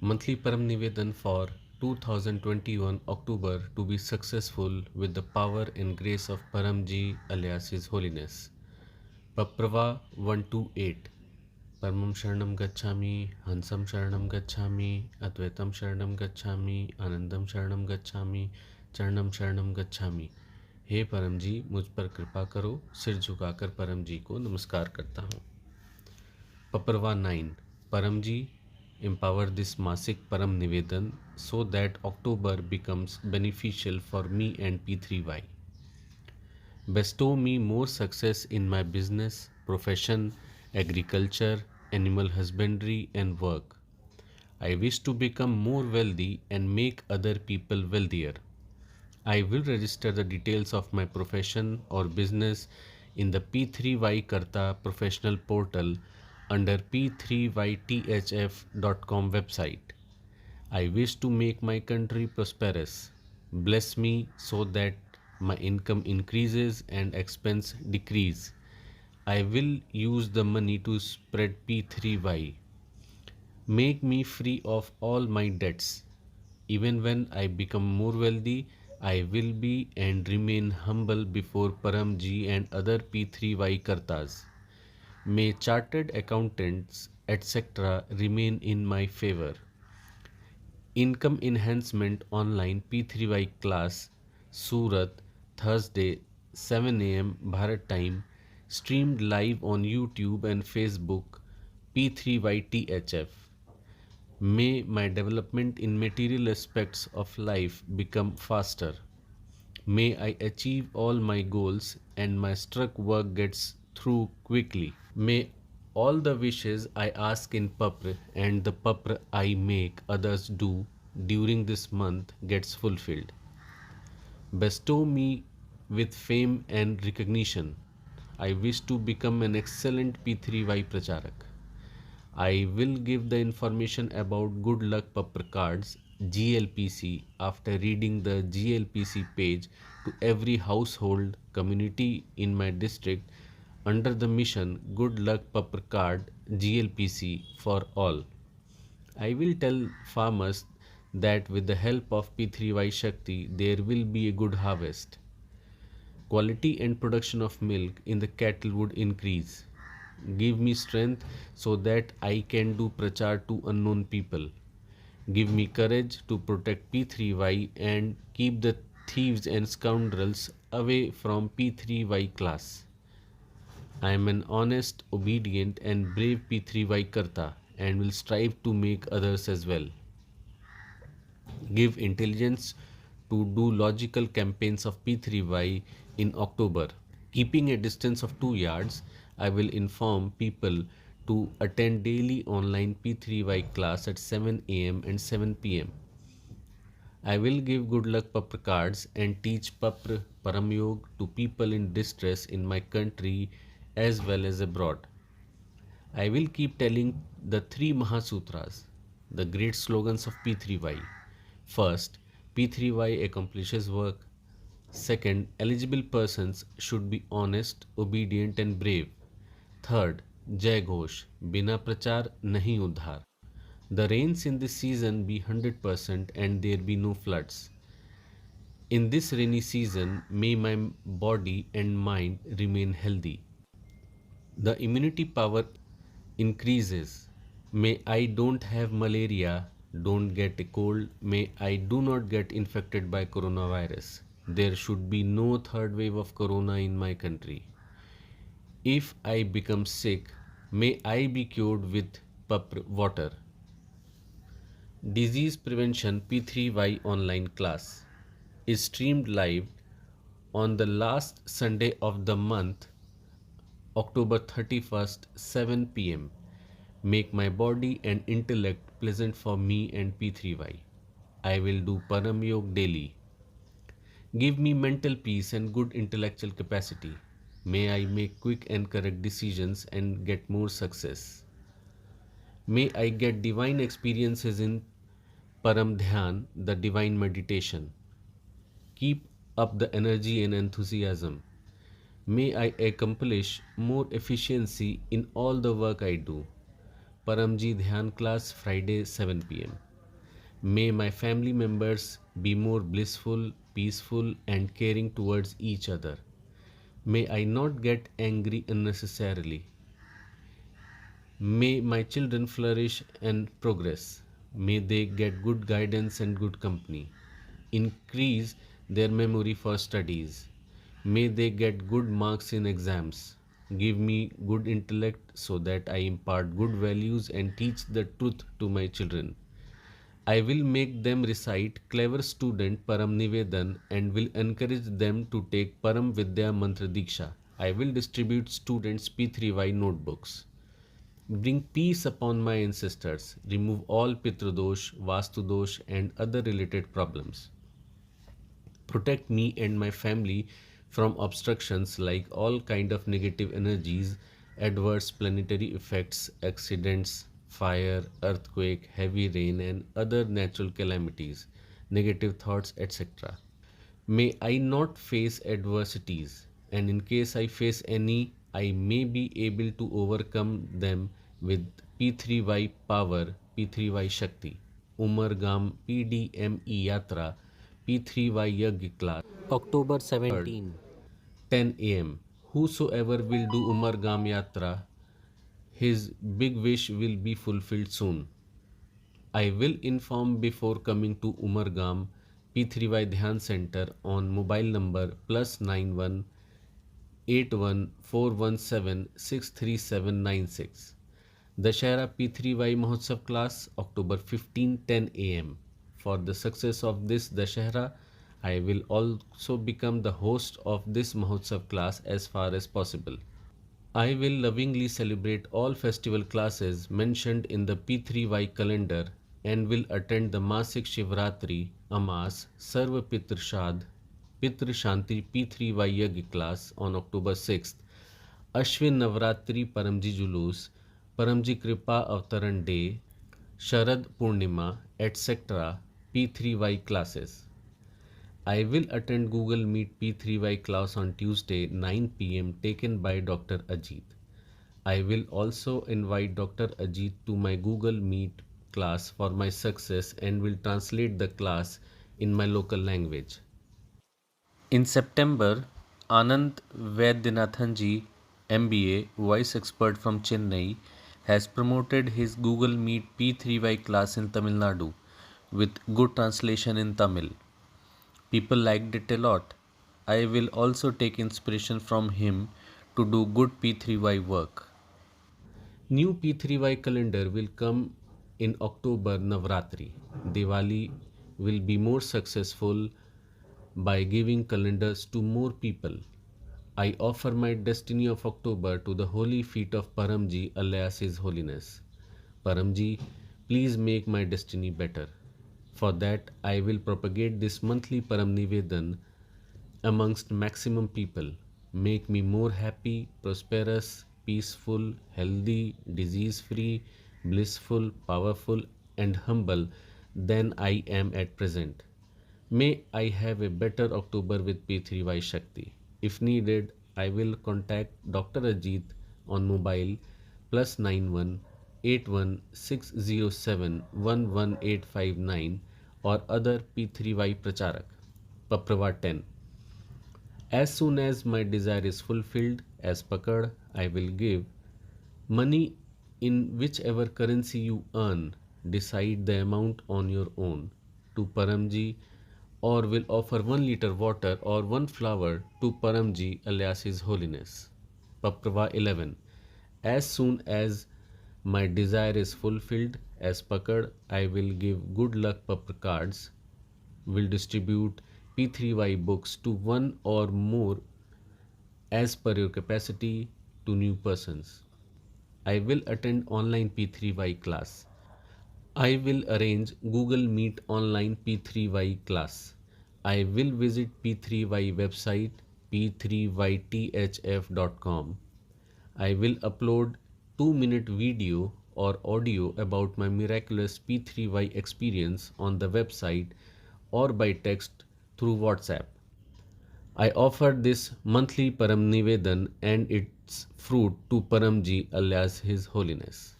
Monthly Param Nivedan for 2021 October to be successful with the power and grace of Paramji alias His Holiness. Paprava 128. Paramam Sharanam Gacchami, Hansam Sharanam Gacchami, Advaitam Sharanam Gacchami, Anandam Sharanam Gacchami, Charanam Sharanam Gacchami. हे परम जी, मुझ पर कृपा करो। सिर झुकाकर परम जी को नमस्कार करता हूँ। पपरवा 9. परम जी, empower this Masik Param Nivedan so that October becomes beneficial for me and P3Y. Bestow me more success in my business, profession, agriculture, animal husbandry, and work. I wish to become more wealthy and make other people wealthier. I will register the details of my profession or business in the P3Y Karta professional portal under p3ythf.com website. I wish to make my country prosperous. Bless me so that my income increases and expense decrease. I will use the money to spread P3Y. Make me free of all my debts. Even when I become more wealthy, I will be and remain humble before Paramji and other P3Y Kartas. May chartered accountants, etc. remain in my favor. Income Enhancement Online P3Y class, Surat, Thursday, 7 a.m. Bharat time, streamed live on YouTube and Facebook, P3YTHF. May my development in material aspects of life become faster. May I achieve all my goals and my struck work gets through quickly. May all the wishes I ask in Papr and the Papr I make others do during this month gets fulfilled. Bestow me with fame and recognition. I wish to become an excellent P3Y Pracharak. I will give the information about Good Luck Papr cards GLPC after reading the GLPC page to every household community in my district under the mission Good Luck Papr card GLPC for all. I will tell farmers that with the help of P3Y Shakti there will be a good harvest. Quality and production of milk in the cattle would increase. Give me strength so that I can do prachar to unknown people. Give me courage to protect P3Y and keep the thieves and scoundrels away from P3Y class. I am an honest, obedient, and brave P3Y Karta and will strive to make others as well. Give intelligence to do logical campaigns of P3Y in October. Keeping a distance of 2 yards, I will inform people to attend daily online P3Y class at 7 a.m. and 7 p.m. I will give good luck Papr cards and teach Papr Paramyog to people in distress in my country as well as abroad. I will keep telling the three Mahasutras, the great slogans of P3Y. First, P3Y accomplishes work. Second, eligible persons should be honest, obedient and brave. Third, Jai Ghosh, Bina Prachar Nahi Udhar. The rains in this season be 100% and there be no floods. In this rainy season, may my body and mind remain healthy. The immunity power increases. May I don't have malaria, don't get a cold, may I do not get infected by coronavirus. There should be no third wave of corona in my country. If I become sick, may I be cured with water. Disease Prevention P3Y online class is streamed live on the last Sunday of the month, October 31st, 7 pm. Make my body and intellect pleasant for me and P3Y. I will do Param Yog daily. Give me mental peace and good intellectual capacity. May I make quick and correct decisions and get more success. May I get divine experiences in Param Dhyan, the divine meditation. Keep up the energy and enthusiasm. May I accomplish more efficiency in all the work I do. Paramji Dhyan class Friday 7 pm. May my family members be more blissful, peaceful, and caring towards each other. May I not get angry unnecessarily. May my children flourish and progress. May they get good guidance and good company. Increase their memory for studies. May they get good marks in exams. Give me good intellect so that I impart good values and teach the truth to my children. I will make them recite clever student Param Nivedan and will encourage them to take Param Vidya Mantra Diksha. I will distribute students P3Y notebooks. Bring peace upon my ancestors. Remove all Pitradosh, Vastudosh and other related problems. Protect me and my family from obstructions like all kind of negative energies, adverse planetary effects, accidents, fire, earthquake, heavy rain and other natural calamities, negative thoughts, etc. May I not face adversities, and in case I face any, I may be able to overcome them with P3Y power, P3Y Shakti. Umar Gam PDME Yatra, P3Y Yagya class, October 3rd, 17. 10 a.m. Whosoever will do Umar Gam Yatra, his big wish will be fulfilled soon. I will inform before coming to Umargam P3Y Dhyan Center on mobile number +91 8141763796. Dashera P3Y Mahotsav class October 15 10 a.m. For the success of this Dashera, I will also become the host of this Mahotsav class as far as possible. I will lovingly celebrate all festival classes mentioned in the P3Y calendar and will attend the Masik Shivratri, Amas, Sarva Pitr Shad, Pitr Shanti P3Y Yagya class on October 6th, Ashwin Navratri Paramji Julus, Paramji Kripa Avtaran Day, Sharad Purnima, etc. P3Y classes. I will attend Google Meet P3Y class on Tuesday 9 p.m. taken by Dr. Ajit. I will also invite Dr. Ajit to my Google Meet class for my success and will translate the class in my local language. In September, Anand Vaidyanathanji, MBA, voice expert from Chennai, has promoted his Google Meet P3Y class in Tamil Nadu with good translation in Tamil. People liked it a lot. I will also take inspiration from him to do good P3Y work. New P3Y calendar will come in October Navratri. Diwali will be more successful by giving calendars to more people. I offer my destiny of October to the holy feet of Paramji alias His Holiness. Paramji, please make my destiny better. For that, I will propagate this monthly Param Nivedan amongst maximum people. Make me more happy, prosperous, peaceful, healthy, disease free, blissful, powerful, and humble than I am at present. May I have a better October with P3Y Shakti. If needed, I will contact Dr. Ajit on mobile +91 81 11859 or other P3Y Pracharak. Paprava 10. As soon as my desire is fulfilled, as Pakad, I will give money in whichever currency you earn. Decide the amount on your own to Paramji or will offer 1 liter water or 1 flower to Paramji alias His Holiness. Paprava 11. As soon as my desire is fulfilled, as Pakad, I will give good luck Papra cards, will distribute P3Y books to one or more as per your capacity to new persons. I will attend online P3Y class. I will arrange Google Meet online P3Y class. I will visit P3Y website p3ythf.com. I will upload 2-minute video or audio about my miraculous P3Y experience on the website or by text through WhatsApp. I offer this monthly Param Nivedan and its fruit to Paramji alias His Holiness.